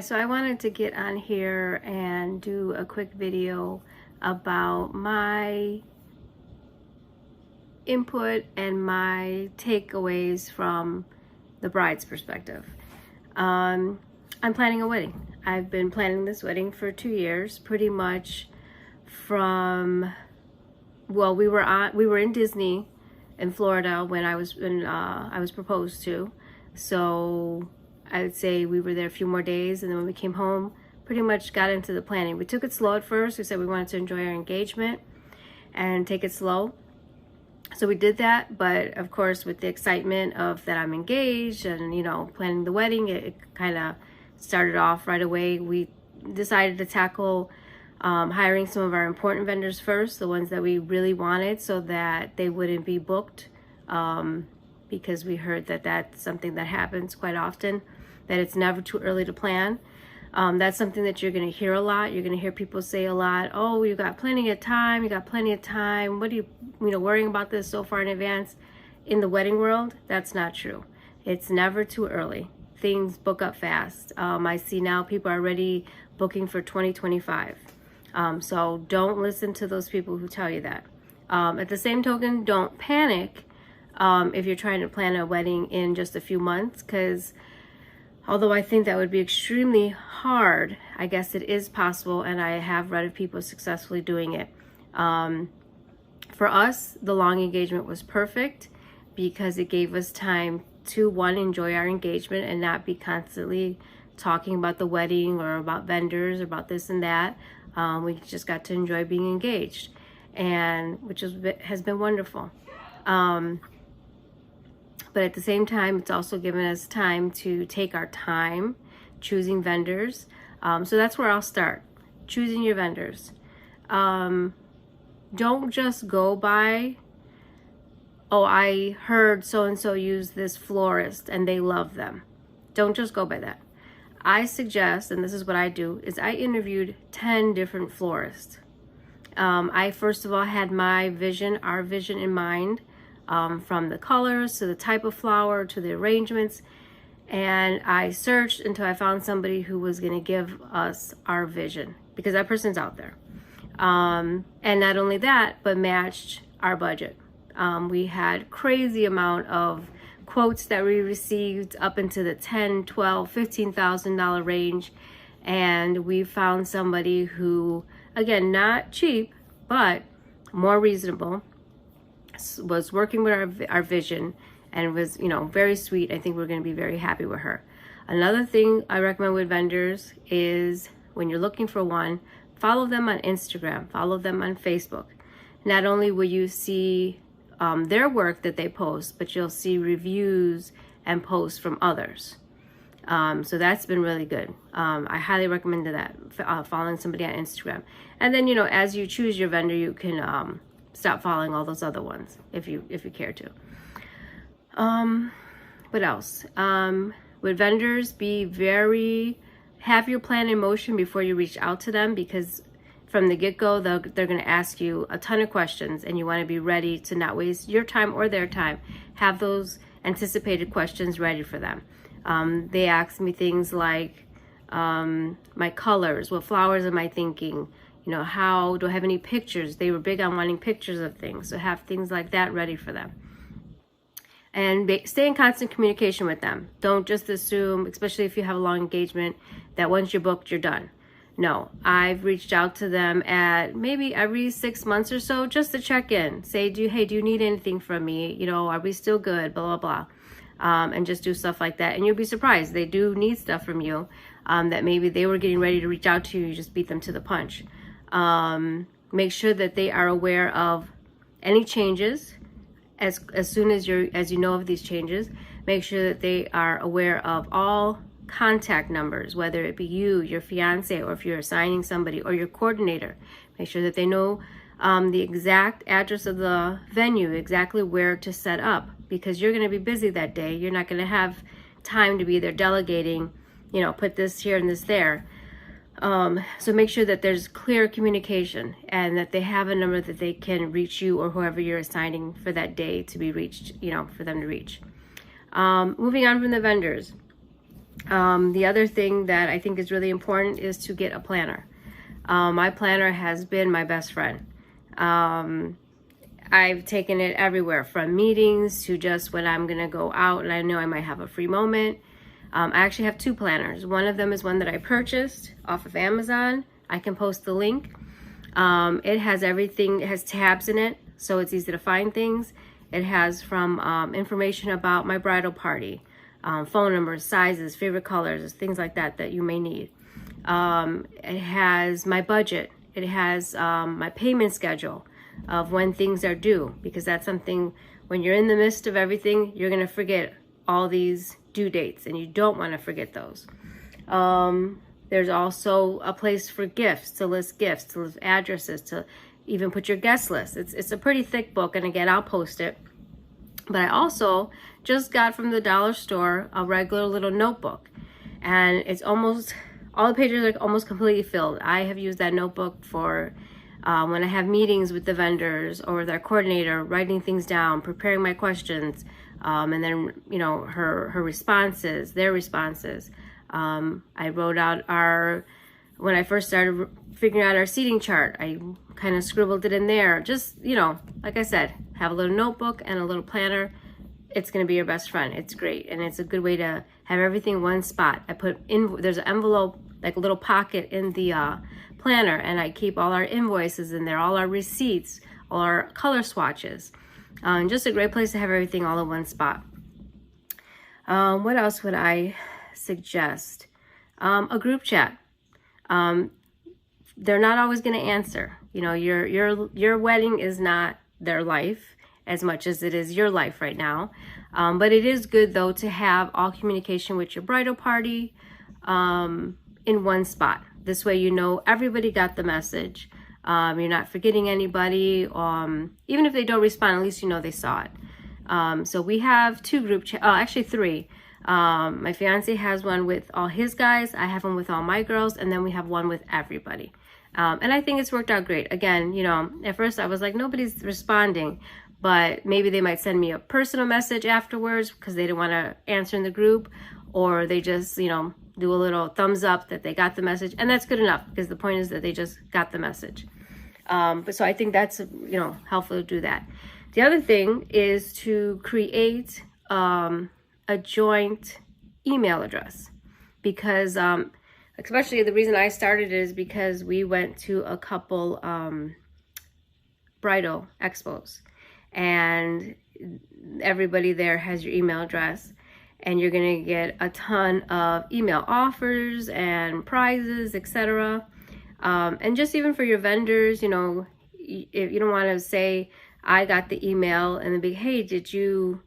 So I wanted to get on here and do a quick video about my input and my takeaways from the bride's perspective. I'm planning a wedding. I've been planning this wedding for 2 years, pretty much from, well, we were in Disney in Florida when I was proposed to. So I would say we were there a few more days, and then when we came home, pretty much got into the planning. We took it slow at first. We said we wanted to enjoy our engagement and take it slow. So we did that, but of course with the excitement of that I'm engaged and, you know, planning the wedding, it kind of started off right away. We decided to tackle hiring some of our important vendors first, the ones that we really wanted, so that they wouldn't be booked, because we heard that that's something that happens quite often, that it's never too early to plan. That's something that you're going to hear a lot. You're going to hear people say a lot, oh, you got plenty of time, what are you worrying about this so far in advance? In the wedding world, that's not true. It's never too early. Things book up fast. I see now people are already booking for 2025. So don't listen to those people who tell you that. At the same token, don't panic if you're trying to plan a wedding in just a few months, because although I think that would be extremely hard, I guess it is possible, and I have read of people successfully doing it. For us, the long engagement was perfect because it gave us time to, one, enjoy our engagement and not be constantly talking about the wedding or about vendors or about this and that. We just got to enjoy being engaged, and which has been wonderful. But at the same time, it's also given us time to take our time choosing vendors. So that's where I'll start, choosing your vendors. Don't just go by, oh, I heard so-and-so use this florist and they love them. Don't just go by that. I suggest, and this is what I do, is I interviewed 10 different florists. I first of all had my vision, our vision in mind, from the colors to the type of flower to the arrangements, and I searched until I found somebody who was going to give us our vision, because that person's out there. And not only that, but matched our budget. We had crazy amount of quotes that we received up into the $10,000, $12,000, $15,000 range, and we found somebody who, again, not cheap, but more reasonable, was working with our vision, and was, very sweet. I think we're going to be very happy with her. Another thing I recommend with vendors is, when you're looking for one, follow them on Instagram, follow them on Facebook. Not only will you see their work that they post, but you'll see reviews and posts from others. So that's been really good. I highly recommend that, following somebody on Instagram. And then, as you choose your vendor, you can stop following all those other ones if you care to. What else? With vendors, have your plan in motion before you reach out to them, because from the get-go, they're going to ask you a ton of questions, and you want to be ready to not waste your time or their time. Have those anticipated questions ready for them. They asked me things like my colors, what flowers am I thinking, how do I have any pictures? They were big on wanting pictures of things, so have things like that ready for them. And stay in constant communication with them. Don't just assume, especially if you have a long engagement, that once you're booked, you're done. No, I've reached out to them at maybe every 6 months or so, just to check in. Say, do you need anything from me? Are we still good? Blah, blah, blah. And just do stuff like that. And you'll be surprised. They do need stuff from you that maybe they were getting ready to reach out to you. You just beat them to the punch. Make sure that they are aware of any changes. As soon as you know of these changes, make sure that they are aware of all contact numbers, whether it be you, your fiance, or if you're assigning somebody, or your coordinator. Make sure that they know the exact address of the venue, exactly where to set up, because you're going to be busy that day. You're not going to have time to be there delegating, put this here and this there. So make sure that there's clear communication, and that they have a number that they can reach you or whoever you're assigning for that day to be reached, for them to reach. Moving on from the vendors. The other thing that I think is really important is to get a planner. My planner has been my best friend. I've taken it everywhere, from meetings to just when I'm gonna go out and I know I might have a free moment. I actually have 2 planners. One of them is one that I purchased off of Amazon. I can post the link. It has everything, it has tabs in it, so it's easy to find things. It has from information about my bridal party, phone numbers, sizes, favorite colors, things like that that you may need. It has my budget. It has my payment schedule of when things are due, because that's something, when you're in the midst of everything, you're gonna forget all these due dates, and you don't want to forget those. There's also a place for gifts, to list addresses, to even put your guest list. It's a pretty thick book, and again, I'll post it. But I also just got from the dollar store a regular little notebook, and it's almost, all the pages are almost completely filled. I have used that notebook for when I have meetings with the vendors or with our coordinator, writing things down, preparing my questions, and then, you know, her responses, their responses. I wrote out when I first started figuring out our seating chart, I kind of scribbled it in there. Just, you know, like I said, have a little notebook and a little planner. It's going to be your best friend. It's great. And it's a good way to have everything in one spot. I put in, there's an envelope, like a little pocket in the planner, and I keep all our invoices in there, all our receipts, all our color swatches. Just a great place to have everything all in one spot. What else would I suggest? A group chat. They're not always going to answer. You know, your wedding is not their life as much as it is your life right now. But it is good, though, to have all communication with your bridal party in one spot. This way, you know, everybody got the message. You're not forgetting anybody. Even if they don't respond, at least you know they saw it. So we have 2 group chats, actually 3. My fiance has one with all his guys. I have one with all my girls, and then we have one with everybody. And I think it's worked out great. Again, you know, at first I was like, nobody's responding, but maybe they might send me a personal message afterwards because they didn't want to answer in the group, or they just, you know, do a little thumbs up that they got the message, and that's good enough, because the point is that they just got the message. But so I think that's, you know, helpful to do that. The other thing is to create a joint email address, because especially the reason I started is because we went to a couple bridal expos, and everybody there has your email address, and you're going to get a ton of email offers and prizes, etc. And just even for your vendors, you know, if you don't want to say, I got the email, and then be, hey, did you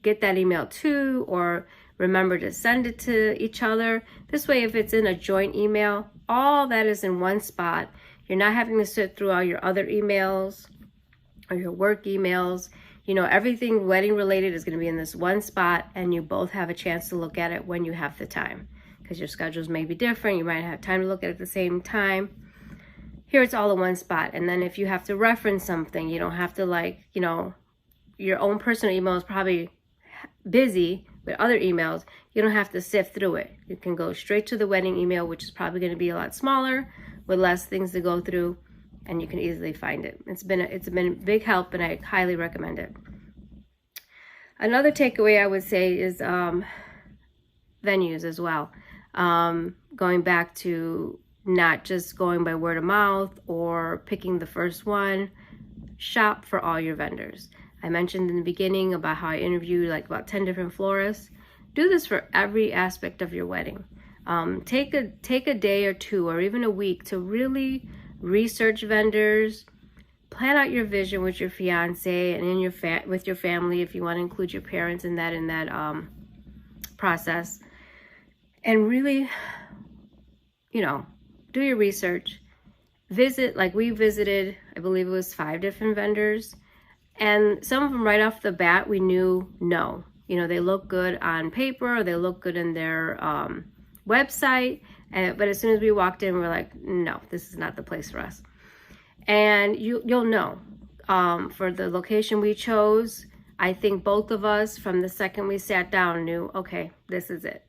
get that email too? Or remember to send it to each other. This way, if it's in a joint email, all that is in one spot. You're not having to sift through all your other emails or your work emails. You know, everything wedding related is going to be in this one spot, and you both have a chance to look at it when you have the time, because your schedules may be different. You might have time to look at it at the same time. Here it's all in one spot. And then if you have to reference something, you don't have to, like, you know, your own personal email is probably busy with other emails. You don't have to sift through it. You can go straight to the wedding email, which is probably going to be a lot smaller with less things to go through, and you can easily find it. It's been a big help, and I highly recommend it. Another takeaway I would say is venues as well. Going back to not just going by word of mouth or picking the first one. Shop for all your vendors. I mentioned in the beginning about how I interviewed like about 10 different florists. Do this for every aspect of your wedding. Take a day or 2 or even a week to really research vendors, plan out your vision with your fiance and in your with your family if you want to include your parents in that process, and really, you know, do your research. Visit, like we visited, I believe it was 5 different vendors, and some of them right off the bat we knew no. You know, they look good on paper, or they look good in their website, but as soon as we walked in, we were like, no, this is not the place for us. And you'll know. For the location we chose, I think both of us from the second we sat down knew, okay, this is it.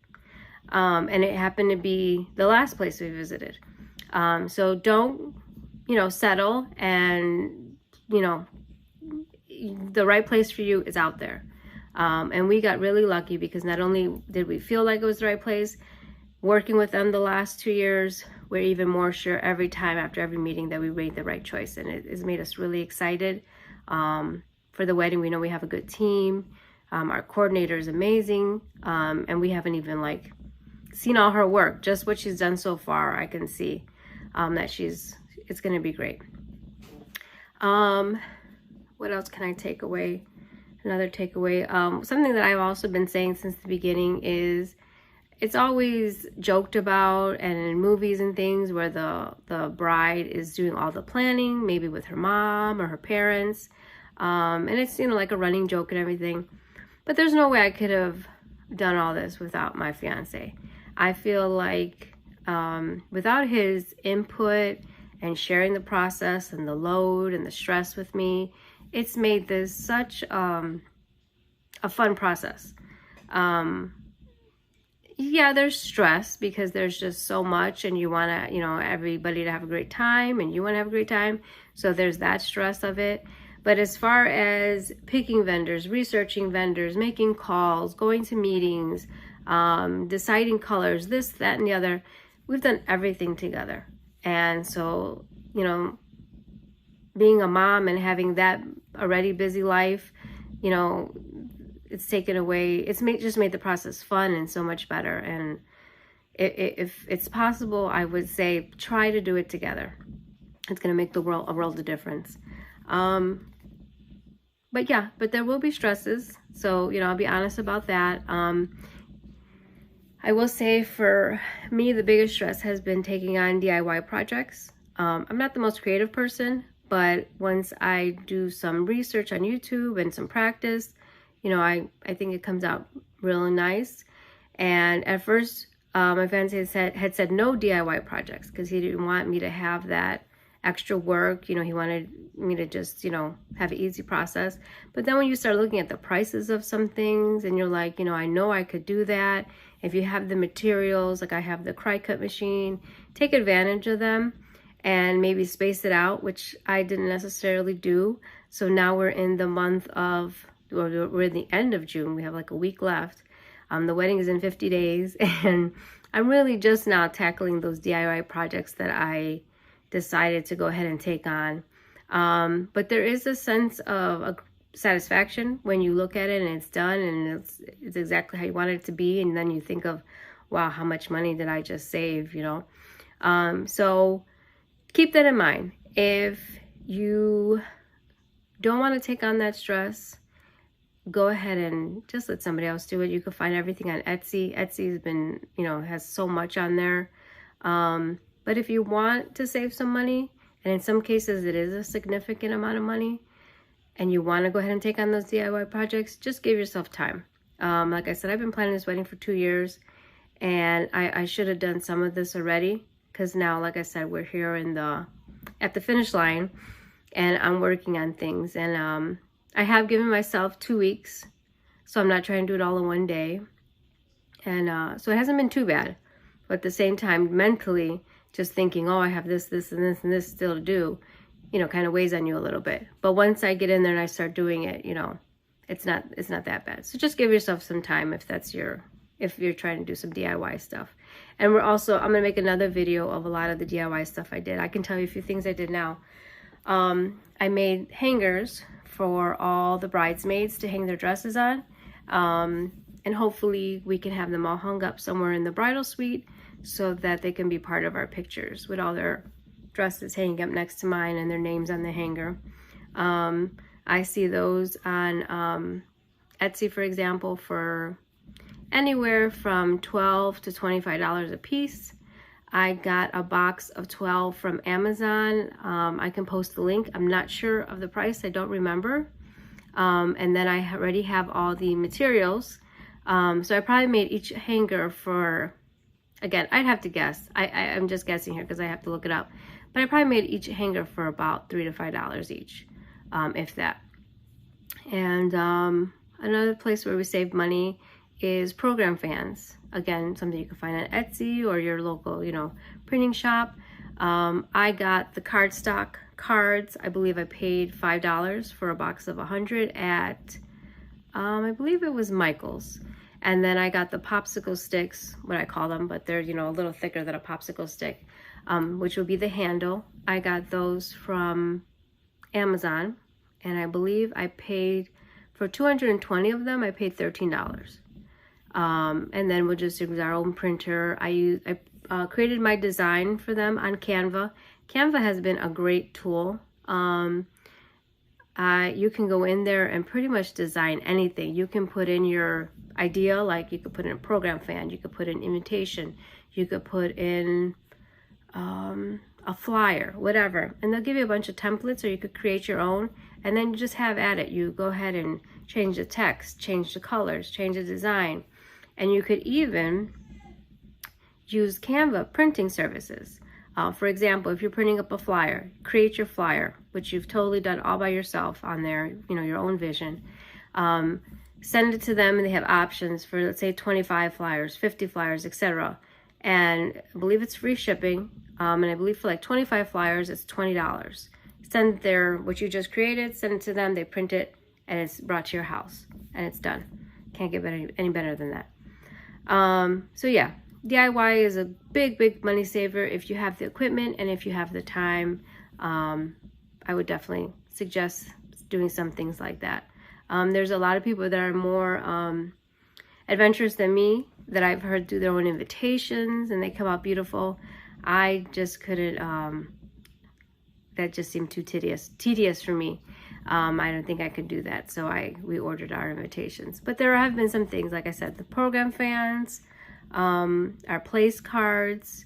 And it happened to be the last place we visited. So don't, settle, and, the right place for you is out there. And we got really lucky because not only did we feel like it was the right place, working with them the last 2 years, we're even more sure every time after every meeting that we made the right choice. And it has made us really excited for the wedding. We know we have a good team. Our coordinator is amazing. And we haven't even seen all her work. Just what she's done so far, I can see that it's going to be great. What else can I take away? Another takeaway, something that I've also been saying since the beginning is it's always joked about, and in movies and things where the bride is doing all the planning, maybe with her mom or her parents, and it's like a running joke and everything. But there's no way I could have done all this without my fiance. I feel like without his input and sharing the process and the load and the stress with me, it's made this such a fun process. Yeah, there's stress because there's just so much, and you want to, everybody to have a great time, and you want to have a great time. So there's that stress of it. But as far as picking vendors, researching vendors, making calls, going to meetings, deciding colors, this, that, and the other, we've done everything together. And so, being a mom and having that already busy life, it's taken away, just made the process fun and so much better. And if it's possible, I would say try to do it together. It's going to make a world of difference. But there will be stresses. So, I'll be honest about that. I will say for me, the biggest stress has been taking on DIY projects. I'm not the most creative person, but once I do some research on YouTube and some practice, I think it comes out really nice. And at first, my fiance had said no DIY projects because he didn't want me to have that extra work. He wanted me to just, have an easy process. But then when you start looking at the prices of some things and you're like, I know I could do that. If you have the materials, like I have the cry cut machine, take advantage of them and maybe space it out, which I didn't necessarily do. So now we're in the we're in the end of June. We have a week left. The wedding is in 50 days. And I'm really just now tackling those DIY projects that I decided to go ahead and take on. But there is a sense of satisfaction when you look at it and it's done and it's exactly how you want it to be. And then you think of, wow, how much money did I just save, So keep that in mind. If you don't want to take on that stress, go ahead and just let somebody else do it. You can find everything on Etsy. Etsy's been, has so much on there. But if you want to save some money, and in some cases it is a significant amount of money, and you want to go ahead and take on those DIY projects, just give yourself time. Like I said, I've been planning this wedding for 2 years, and I should have done some of this already, because now, like I said, we're here at the finish line, and I'm working on things. And I have given myself 2 weeks, so I'm not trying to do it all in one day. And so it hasn't been too bad. But at the same time, mentally, just thinking, oh, I have this, this, and this, and this still to do, kind of weighs on you a little bit. But once I get in there and I start doing it, it's not that bad. So just give yourself some time if you're trying to do some DIY stuff. And I'm going to make another video of a lot of the DIY stuff I did. I can tell you a few things I did now. I made hangers for all the bridesmaids to hang their dresses on. And hopefully we can have them all hung up somewhere in the bridal suite so that they can be part of our pictures with all their dresses hanging up next to mine and their names on the hanger. I see those on Etsy, for example, for anywhere from $12 to $25 a piece. I got a box of 12 from Amazon. I can post the link. I'm not sure of the price. I don't remember. And then I already have all the materials. So I probably made each hanger for, again, I'd have to guess. I'm just guessing here because I have to look it up. But I probably made each hanger for about $3 to $5 each, if that. And another place where we save money is program fans. Again, something you can find on Etsy or your local, printing shop. I got the cardstock cards. I believe I paid $5 for a box of 100 at, I believe it was Michael's. And then I got the popsicle sticks, what I call them, but they're, a little thicker than a popsicle stick, which will be the handle. I got those from Amazon, and I believe I paid, for 220 of them, I paid $13. And then we'll just use our own printer. I created my design for them on Canva. Canva has been a great tool. You can go in there and pretty much design anything. You can put in your idea, like you could put in a program fan, you could put in invitation, you could put in a flyer, whatever. And they'll give you a bunch of templates, or you could create your own, and then you just have at it. You go ahead and change the text, change the colors, change the design. And you could even use Canva printing services. For example, if you're printing up a flyer, create your flyer, which you've totally done all by yourself on there, your own vision. Send it to them, and they have options for, let's say, 25 flyers, 50 flyers, etc. And I believe it's free shipping. And I believe for like 25 flyers, it's $20. Send what you just created, send it to them, they print it, and it's brought to your house, and it's done. Can't get any better than that. So yeah, DIY is a big money saver if you have the equipment and if you have the time. I would definitely suggest doing some things like that. There's a lot of people that are more adventurous than me that I've heard do their own invitations, and they come out beautiful. I just couldn't, that just seemed too tedious for me. I don't think I could do that, so we ordered our invitations. But there have been some things, like I said, the program fans, our place cards,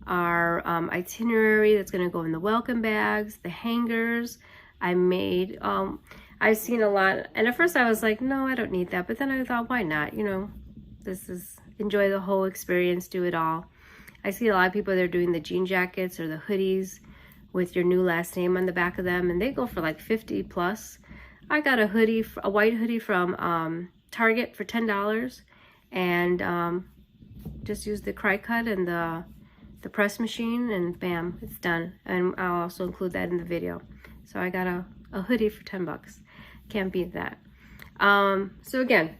our itinerary that's going to go in the welcome bags, the hangers. I made, I've seen a lot, and at first I was like, no, I don't need that, but then I thought, why not? Enjoy the whole experience, do it all. I see a lot of people that are doing the jean jackets or the hoodies with your new last name on the back of them, and they go for like 50 plus. I got a white hoodie from Target for $10, and just use the cry cut and the press machine, and bam, it's done. And I'll also include that in the video. So I got a hoodie for 10 bucks. Can't beat that. So again,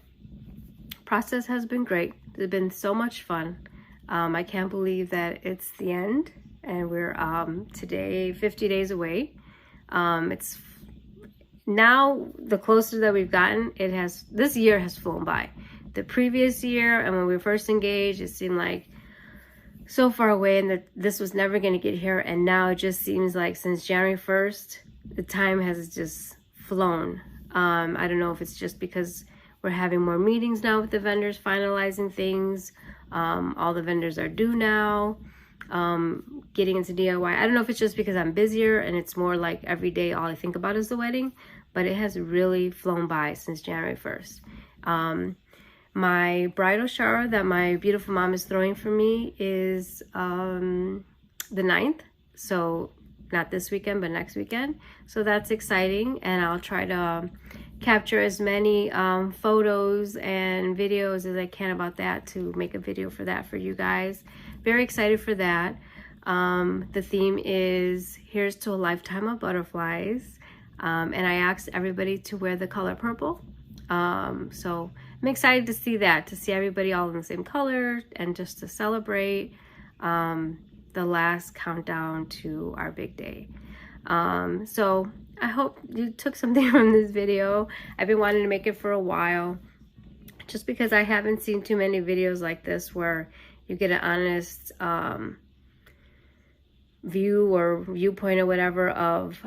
process has been great. It's been so much fun. I can't believe that it's the end, and we're today 50 days away. It's now the closer that we've gotten, this year has flown by. The previous year, and when we were first engaged, it seemed like so far away, and that this was never going to get here. And now it just seems like since January 1st, the time has just flown. I don't know if it's just because we're having more meetings now with the vendors, finalizing things. All the vendors are due now. Getting into DIY. I don't know if it's just because I'm busier and it's more like every day all I think about is the wedding, but it has really flown by since January 1st. My bridal shower that my beautiful mom is throwing for me is the 9th. So not this weekend, but next weekend. So that's exciting, and I'll try to capture as many photos and videos as I can about that to make a video for that for you guys. Very excited for that. The theme is Here's to a Lifetime of Butterflies, and I asked everybody to wear the color purple. So I'm excited to see that, to see everybody all in the same color, and just to celebrate the last countdown to our big day. So I hope you took something from this video. I've been wanting to make it for a while, just because I haven't seen too many videos like this where you get an honest view or viewpoint or whatever of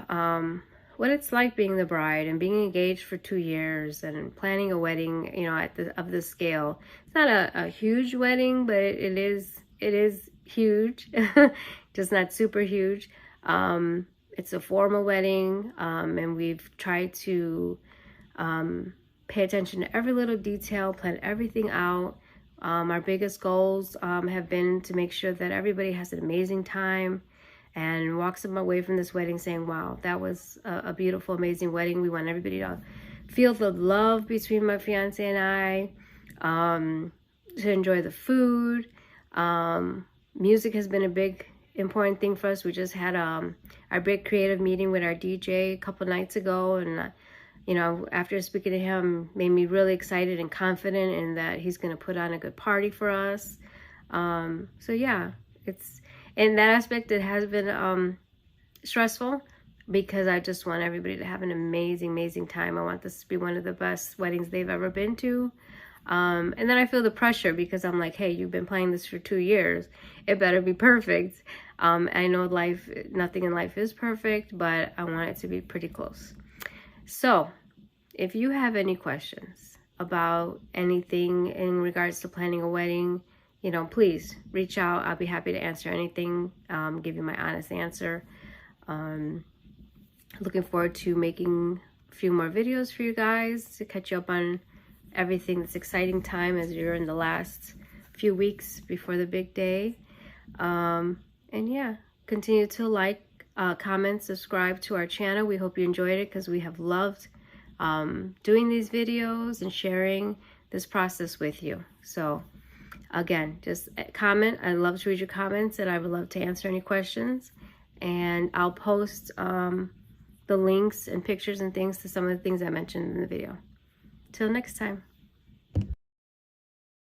what it's like being the bride and being engaged for 2 years and planning a wedding, of this scale. It's not a huge wedding, but it is huge, just not super huge. It's a formal wedding, and we've tried to pay attention to every little detail, plan everything out. Our biggest goals have been to make sure that everybody has an amazing time and walks away from this wedding saying, wow, that was a beautiful, amazing wedding. We want everybody to feel the love between my fiance and I. to enjoy the food. Music has been a big important thing for us. We just had our big creative meeting with our DJ a couple nights ago, and you know, after speaking to him, made me really excited and confident in that he's going to put on a good party for us. So yeah, it's in that aspect it has been stressful, because I just want everybody to have an amazing time. I want this to be one of the best weddings they've ever been to. And then I feel the pressure, because I'm like, hey, you've been planning this for 2 years. It better be perfect. I know nothing in life is perfect, but I want it to be pretty close. So if you have any questions about anything in regards to planning a wedding, you know, please reach out. I'll be happy to answer anything, give you my honest answer. Looking forward to making a few more videos for you guys to catch you up on everything that's exciting time as you're in the last few weeks before the big day. And yeah, continue to like, comment, subscribe to our channel. We hope you enjoyed it, because we have loved doing these videos and sharing this process with you. So again, just comment. I love to read your comments, and I would love to answer any questions. And I'll post the links and pictures and things to some of the things I mentioned in the video. Till next time.